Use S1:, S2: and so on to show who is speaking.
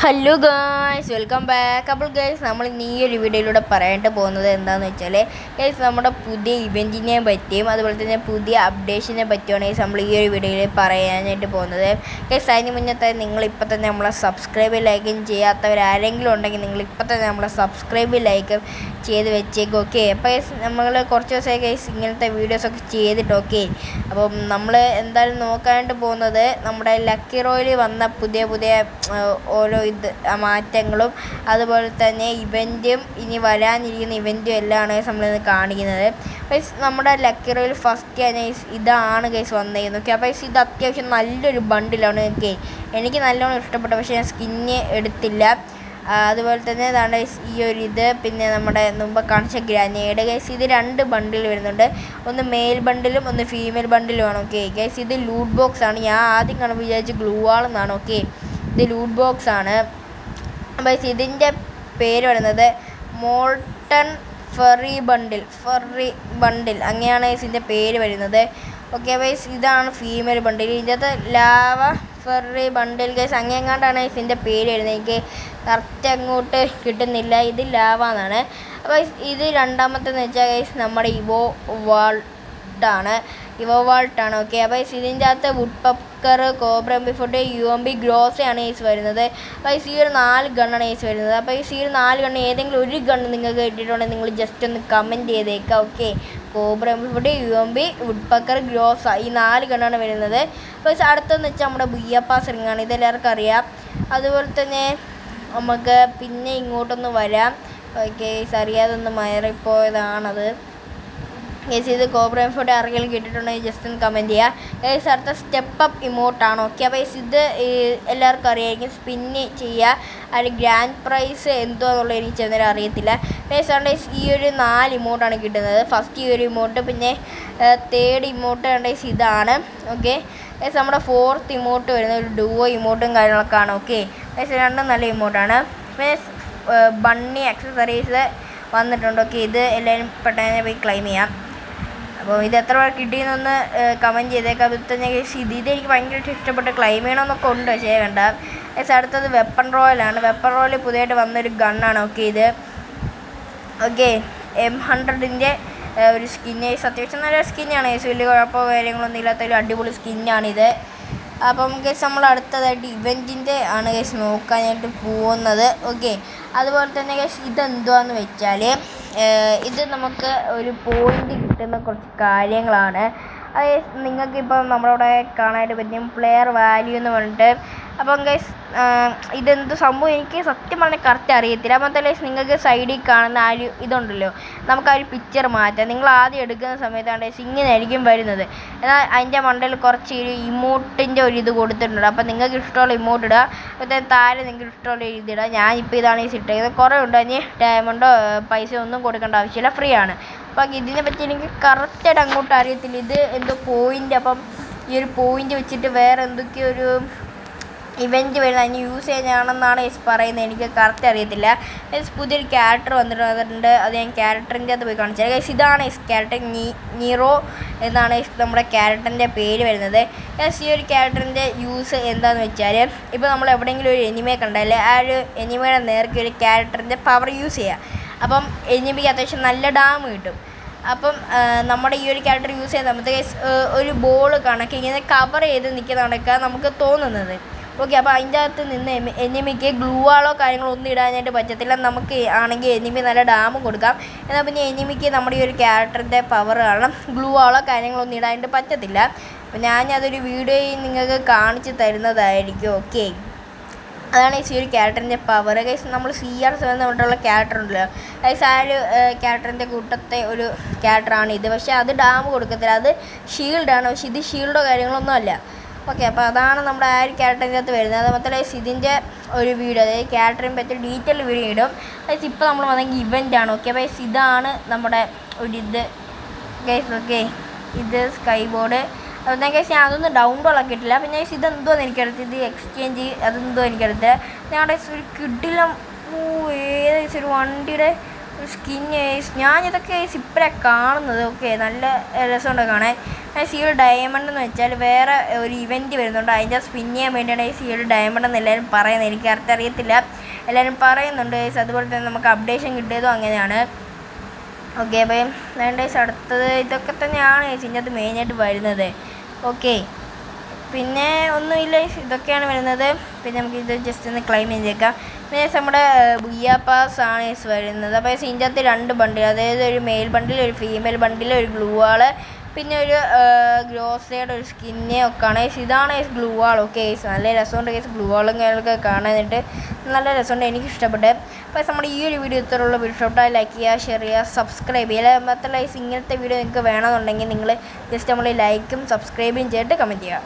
S1: Hello guys, welcome back. അപ്പോൾ guys, നമ്മൾ ഇന്ന് ഈ ഒരു വീഡിയോയിലൂടെ പറയാനായിട്ട് പോകുന്നത് എന്താണെന്ന് വെച്ചാൽ ഗൈസ്, നമ്മുടെ പുതിയ ഇവൻറ്റിനെ പറ്റിയും അതുപോലെ തന്നെ പുതിയ അപ്ഡേഷനെ പറ്റിയാണ് ഗൈസ് നമ്മൾ ഈ ഒരു വീഡിയോയിൽ പറയാനായിട്ട് പോകുന്നത്. ഗൈസ്, അതിന് മുന്നേ നിങ്ങളിപ്പോൾ തന്നെ നമ്മളെ സബ്സ്ക്രൈബ് ലൈക്കും ചെയ്യാത്തവരാരെങ്കിലും ഉണ്ടെങ്കിൽ നിങ്ങളിപ്പോൾ തന്നെ നമ്മളെ സബ്സ്ക്രൈബ് ലൈക്കും ചെയ്ത് വെച്ചേക്കും. ഓക്കെ, അപ്പോൾ ഗൈസ് നമ്മൾ കുറച്ച് ദിവസമായി ഗൈസ് ഇങ്ങനത്തെ വീഡിയോസൊക്കെ ചെയ്തിട്ട്. ഓക്കെ, അപ്പം നമ്മൾ എന്തായാലും നോക്കാനായിട്ട് പോകുന്നത് നമ്മുടെ ലക്കി റോയിൽ വന്ന പുതിയ ഓരോ മാറ്റങ്ങളും അതുപോലെ തന്നെ ഇവൻറ്റും ഇനി വരാനിരിക്കുന്ന ഇവൻറ്റും എല്ലാമാണ് നമ്മളിന്ന് കാണിക്കുന്നത്. ഗൈസ്, നമ്മുടെ ലക്കി റോയിൽ ഫസ്റ്റ് ഇതാണ് ഗൈസ് വന്നിരിക്കുന്നത്. ഓക്കെ, അപ്പോൾ ഇത് അത്യാവശ്യം നല്ലൊരു ബണ്ടിലാണ്. ഓക്കെ, എനിക്ക് നല്ലോണം ഇഷ്ടപ്പെട്ടു, പക്ഷേ ഞാൻ സ്കിന്ന് എടുത്തില്ല. അതുപോലെ തന്നെ ഇതാണ് ഈ ഒരു ഇത്, പിന്നെ നമ്മുടെ മുമ്പ് കാണിച്ച ഗ്രനേഡ്. ഗൈസ്, ഇത് 2 ബണ്ടിൽ വരുന്നുണ്ട്, ഒന്ന് മെയിൽ ബണ്ടിലും ഒന്ന് ഫീമെയിൽ ബണ്ടിലുമാണ്. ഓക്കെ ഗൈസ്, ഇത് ലൂട്ട് ബോക്സ് ആണ്. ഞാൻ ആദ്യം കാണുമ്പോൾ വിചാരിച്ച് ഗ്ലൂ വാളെന്നാണ്. ഓക്കെ, ഇത് ലൂട്ട് ബോക്സ് ആണ്. ഗൈസ്, ഇതിൻ്റെ പേര് വരുന്നത് മോൾട്ടൺ ഫെറി ബണ്ടിൽ അങ്ങനെയാണ് ഇതിൻ്റെ പേര് വരുന്നത്. ഓക്കെ ഗൈസ്, ഇതാണ് ഫീമെയിൽ ബണ്ടിൽ. ഇതിൻ്റെ അകത്ത് ലാവ ഫെറി ബണ്ടിൽ ഗൈസ് അങ്ങനെങ്ങാണ്ടാണ് ഇതിൻ്റെ പേര് വരുന്നത്. എനിക്ക് കറക്റ്റ് അങ്ങോട്ട് കിട്ടുന്നില്ല. ഇത് ലാവ എന്നാണ്. അപ്പോൾ ഇത് രണ്ടാമത്തെന്ന് വെച്ചാൽ ഗൈസ് നമ്മുടെ ഇവോ വാൾട്ടാണ്. ഓക്കെ, അപ്പോൾ ഇതിൻ്റെ അകത്ത് woodpecker, cobra MP forty, UMP ഗ്രോസയാണ് ഈസ് വരുന്നത്. അപ്പോൾ ഈ ഒരു 4 ഗണ്ണാണ് ഈസ് വരുന്നത്. അപ്പോൾ ഈ ഒരു 4 ഗണ്ണ് ഏതെങ്കിലും ഒരു ഗണ്ണ് നിങ്ങൾക്ക് കിട്ടിയിട്ടുണ്ടെങ്കിൽ നിങ്ങൾ ജസ്റ്റ് ഒന്ന് കമൻറ്റ് ചെയ്തേക്കാം. Okay, cobra MP forty, UMP, woodpecker, Groza, ഈ 4 ഗണ്ണാണ് വരുന്നത്. അപ്പോൾ അടുത്തെന്ന് വെച്ചാൽ നമ്മുടെ ബുയ്യപ്പാസ് റിങ്ങാണ്. ഇതെല്ലാവർക്കും അറിയാം. അതുപോലെ തന്നെ നമുക്ക് പിന്നെ ഇങ്ങോട്ടൊന്ന് വരാം. ഓക്കെ, അറിയാതെ ഒന്ന് മാറിപ്പോയതാണത്. ഗൈസ്, ഇത് കോബ്ര എംപി40 ആർക്കെങ്കിലും കിട്ടിയിട്ടുണ്ടെങ്കിൽ ജസ്റ്റ് ഒന്ന് കമൻറ്റ് ചെയ്യുക. ഗൈസ്, അടുത്ത സ്റ്റെപ്പ് അപ്പ് ഇമോട്ടാണ്. ഓക്കെ, അപ്പോൾ ഇത് എല്ലാവർക്കും അറിയാമായിരിക്കും. സ്പിന്ന് ചെയ്യുക. അതിൽ ഗ്രാൻഡ് പ്രൈസ് എന്തോ എന്നുള്ളത് എനിക്ക് ചെന്നേരം അറിയത്തില്ല. ഗൈസ്, ഗൈസ് ഈ ഒരു 4 ഇമോട്ടാണ് കിട്ടുന്നത്. ഫസ്റ്റ് ഈ ഒരു ഇമോട്ട്, പിന്നെ 3rd ഇമോട്ട് ഗൈസ് ഇതാണ്. ഓക്കെ ഗൈസ്, നമ്മുടെ 4th ഇമോട്ട് വരുന്നത് ഒരു ഡുവോ ഇമോട്ടും കാര്യങ്ങളൊക്കെ ആണ്. ഓക്കെ ഗൈസ്, രണ്ടും നല്ല ഇമോട്ടാണ്. പിന്നെ ബണ്ണി ആക്സസറീസ് വന്നിട്ടുണ്ട്. ഓക്കെ, ഇത് എല്ലാവരും പെട്ടെന്ന് പോയി ക്ലെയിം ചെയ്യാം. അപ്പോൾ ഇത് എത്ര പേർ കിട്ടിയെന്നൊന്ന് കമൻറ്റ് ചെയ്തേക്കാം. അതുപോലെ തന്നെ എനിക്ക് ഭയങ്കരമായിട്ട് ഇഷ്ടപ്പെട്ട് ക്ലെയിം ചെയ്യണമെന്നൊക്കെ ഉണ്ട്, പക്ഷേ വേണ്ട. അടുത്തത് വെപ്പൺ റോയലാണ്. വെപ്പൺ റോയിൽ പുതിയതായിട്ട് വന്നൊരു ഗണ്ണാണ്. ഓക്കെ, ഇത് ഓക്കെ M100ൻ്റെ ഒരു സ്കിന്ന്. അത്യാവശ്യം നല്ല സ്കിന്നാണ്. വലിയ കുഴപ്പമോ കാര്യങ്ങളൊന്നും ഇല്ലാത്തൊരു അടിപൊളി സ്കിന്നാണിത്. അപ്പം ഗൈസ്, നമ്മൾ അടുത്തതായിട്ട് ഇവൻറ്റിൻ്റെ ആണ് ഗൈസ് നോക്കാനായിട്ട് പോകുന്നത്. ഓക്കെ, അതുപോലെ തന്നെ ഗൈസ് ഇതെന്തുവാന്ന് വെച്ചാൽ ഇത് നമുക്ക് ഒരു പോയിൻ്റ് കിട്ടുന്ന കുറച്ച് കാര്യങ്ങളാണ്. അത് നിങ്ങൾക്കിപ്പം നമ്മളവിടെ കാണാനായിട്ട് പറ്റും പ്ലെയർ വാല്യൂ എന്ന് പറഞ്ഞിട്ട്. അപ്പം ഗൈസ്, ഇതെന്ത് സംഭവം എനിക്ക് സത്യം പറഞ്ഞാൽ കറക്റ്റ് അറിയത്തില്ല. അപ്പം ഗൈസ്, നിങ്ങൾക്ക് സൈഡിൽ കാണുന്ന ആ ഒരു ഇതുണ്ടല്ലോ, നമുക്ക് ആ ഒരു പിക്ചർ മാറ്റാം. നിങ്ങൾ ആദ്യം എടുക്കുന്ന സമയത്താണ് ഗൈസ് ഇങ്ങനെയായിരിക്കും വരുന്നത്. എന്നാൽ അതിൻ്റെ മണ്ടയിൽ കുറച്ച് ഒരു ഇമോട്ടിൻ്റെ ഒരു ഇത് കൊടുത്തിട്ടുണ്ട്. അപ്പം നിങ്ങൾക്ക് ഇഷ്ടമുള്ള ഇമോട്ട് ഇടുക. അപ്പോൾ താഴെ നിങ്ങൾക്ക് ഇഷ്ടമുള്ള ഇതിടുക. ഞാനിപ്പോൾ ഇതാണ് ഈ ഇട്ടേക്കുന്നത്. കുറേ ഉണ്ട്, അതിന് ഡയമണ്ടോ പൈസ ഒന്നും കൊടുക്കേണ്ട ആവശ്യമില്ല, ഫ്രീ ആണ്. അപ്പം ഇതിനെ പറ്റി എനിക്ക് കറക്റ്റായിട്ട് അങ്ങോട്ട് അറിയത്തില്ല. ഇത് എന്തോ പോയിൻ്റ്, അപ്പം ഈ ഒരു പോയിൻ്റ് വെച്ചിട്ട് വേറെ എന്തൊക്കെയോ ഒരു ഇവൻറ്റ് വരുന്നത് അതിന് യൂസ് ചെയ്യാനാണെന്നാണ് പറയുന്നത്. എനിക്ക് കറക്റ്റ് അറിയത്തില്ല. പുതിയൊരു ക്യാരക്ടർ വന്നിട്ടുണ്ട്. അത് ഞാൻ ക്യാരക്ടറിൻ്റെ അത് പോയി കാണിച്ചാൽ ഗൈസ് ഇതാണ് ക്യാരക്ടർ. നീറോ എന്നാണ് നമ്മുടെ ക്യാരക്ടറിൻ്റെ പേര് വരുന്നത്. ഈ ഒരു ക്യാരക്ടറിൻ്റെ യൂസ് എന്താണെന്ന് വെച്ചാൽ, ഇപ്പോൾ നമ്മൾ എവിടെയെങ്കിലും ഒരു എനിമയെ കണ്ടാൽ ആ ഒരു എനിമയുടെ നേർക്ക് ഒരു ക്യാരക്ടറിൻ്റെ പവർ യൂസ് ചെയ്യുക. അപ്പം എനിമിക്ക് അത്യാവശ്യം നല്ല ഡാം കിട്ടും. അപ്പം നമ്മുടെ ഈ ഒരു ക്യാരക്ടർ യൂസ് ചെയ്ത് നമുക്ക് ഒരു ബോൾ കണക്ക് ഇങ്ങനെ കവർ ചെയ്ത് നിൽക്കുന്ന കണക്കാണ് നമുക്ക് തോന്നുന്നത്. ഓക്കെ, അപ്പോൾ അതിൻ്റെ അകത്ത് നിന്ന് എനിമിക്ക് ഗ്ലൂ വാളോ കാര്യങ്ങളോ ഒന്നും ഇടാനായിട്ട് പറ്റത്തില്ല. നമുക്ക് ആണെങ്കിൽ എനിമി നല്ല ഡാമും കൊടുക്കാം. എന്നാൽ പിന്നെ എനിമിക്ക് നമ്മുടെ ഈ ഒരു ക്യാരക്ടറിൻ്റെ പവർ കാരണം ഗ്ലൂ വാളോ കാര്യങ്ങളൊന്നും ഇടാനായിട്ട് പറ്റത്തില്ല. അപ്പോൾ ഞാനതൊരു വീഡിയോയിൽ നിങ്ങൾക്ക് കാണിച്ച് തരുന്നതായിരിക്കും. ഓക്കെ, അതാണ് ഈ ഒരു ക്യാരക്ടറിൻ്റെ പവർ. ഗൈസ്, നമ്മൾ CR7 എന്ന് പറഞ്ഞിട്ടുള്ള ക്യാരക്ടർ ഉണ്ടല്ലോ ഗൈസ്, ആ ഒരു ക്യാരക്ടറിൻ്റെ കൂട്ടത്തെ ഒരു ക്യാരക്ടറാണ് ഇത്. പക്ഷേ അത് ഡാം കൊടുക്കത്തില്ല, അത് ഷീൽഡാണ്. പക്ഷേ ഇത് ഷീൽഡോ കാര്യങ്ങളൊന്നും അല്ല. ഓക്കെ, അപ്പോൾ അതാണ് നമ്മുടെ ആ ഒരു ക്യാരക്ടറിൻ്റെ അകത്ത് വരുന്നത്. അത് മാത്രമല്ല ഇതിൻ്റെ ഒരു വീഡിയോ, അതായത് ക്യാരക്ടറിനെ പറ്റി ഡീറ്റെയിൽ വീഡിയോ ഇടും. ഗൈസ്, ഇപ്പോൾ നമ്മൾ വന്നെങ്കിൽ ഇവൻ്റാണ്. ഓക്കെ, അപ്പോൾ ഇതാണ് നമ്മുടെ ഒരു ഇത് ഗൈസ്. ഓക്കെ, ഇത് സ്കൈ ബോർഡ്. അതുപോലെ ഗൈസ്, ഞാൻ അതൊന്നും ഡൗൺലോഡൊക്കെ ഇട്ടില്ല. പിന്നെ ഗൈസ് ഇതെന്തോ എനിക്കറിയത്തില്ല, ഇത് എക്സ്ചേഞ്ച് അതെന്തോ എനിക്കറിയത്തില്ല. ഞങ്ങളുടെ ഒരു കിടിലം ഏകദേശം ഒരു വണ്ടിയുടെ സ്കിൻ ഞാനിതൊക്കെ ഇപ്പോഴേ കാണുന്നത്. ഓക്കെ, നല്ല രസമുണ്ട് കാണാൻ. ഈ ഒരു ഡയമണ്ട് എന്ന് വെച്ചാൽ വേറെ ഒരു ഇവൻറ്റ് വരുന്നുണ്ട്, അതിൻ്റെ സ്പിൻ ചെയ്യാൻ വേണ്ടിയാണ് ഈ ഒരു ഡയമണ്ട് എന്ന് എല്ലാവരും പറയുന്നത്. എനിക്ക് കറക്റ്റ് അറിയത്തില്ല, എല്ലാവരും പറയുന്നുണ്ട്. അതുപോലെ തന്നെ നമുക്ക് അപ്ഡേഷൻ കിട്ടിയതും അങ്ങനെയാണ്. ഓക്കെ, അപ്പം വേണ്ട അടുത്തത് ഇതൊക്കെ തന്നെയാണ് ഇതിനകത്ത് മെയിനായിട്ട് വരുന്നത്. ഓക്കെ, പിന്നെ ഒന്നുമില്ല, ഇതൊക്കെയാണ് വരുന്നത്. പിന്നെ നമുക്ക് ഇത് ജസ്റ്റ് ഒന്ന് ക്ലെയിം ചെയ്തേക്കാം. പിന്നെ നമ്മുടെ ബുയ്യ പാസ് ആണ് വരുന്നത്. അപ്പോൾ ഇതിൻ്റെ അകത്ത് 2 ബണ്ടിൽ, അതായത് ഒരു മെയിൽ ബണ്ടിൽ, ഒരു ഫീമെയിൽ ബണ്ടിൽ, ഒരു ഗ്ലൂ വാള്, പിന്നെ ഒരു ഗ്രോസയുടെ ഒരു സ്കിന്നെ ഒക്കെയാണ്. ഇതാണ് ഗ്ലൂ വാൾ. ഓക്കെ, നല്ല രസമുണ്ട് ഗ്ലൂ വാളും കാര്യങ്ങളൊക്കെ കാണാനായിട്ട് നല്ല രസമുണ്ട്, എനിക്ക് ഇഷ്ടപ്പെട്ടു. അപ്പോൾ നമ്മുടെ ഈ ഒരു വീഡിയോ ഇത്രയുള്ള വീഡിയോ ഇഷ്ടപ്പെട്ടാൽ ലൈക്ക് ചെയ്യുക, ഷെയർ ചെയ്യുക, സബ്സ്ക്രൈബ് ചെയ്യുക. മാത്രമല്ല ഇങ്ങനത്തെ വീഡിയോ നിങ്ങൾക്ക് വേണമെന്നുണ്ടെങ്കിൽ നിങ്ങൾ ജസ്റ്റ് നമ്മൾ ലൈക്കും സബ്സ്ക്രൈബും ചെയ്തിട്ട് കമൻറ്റ് ചെയ്യുക.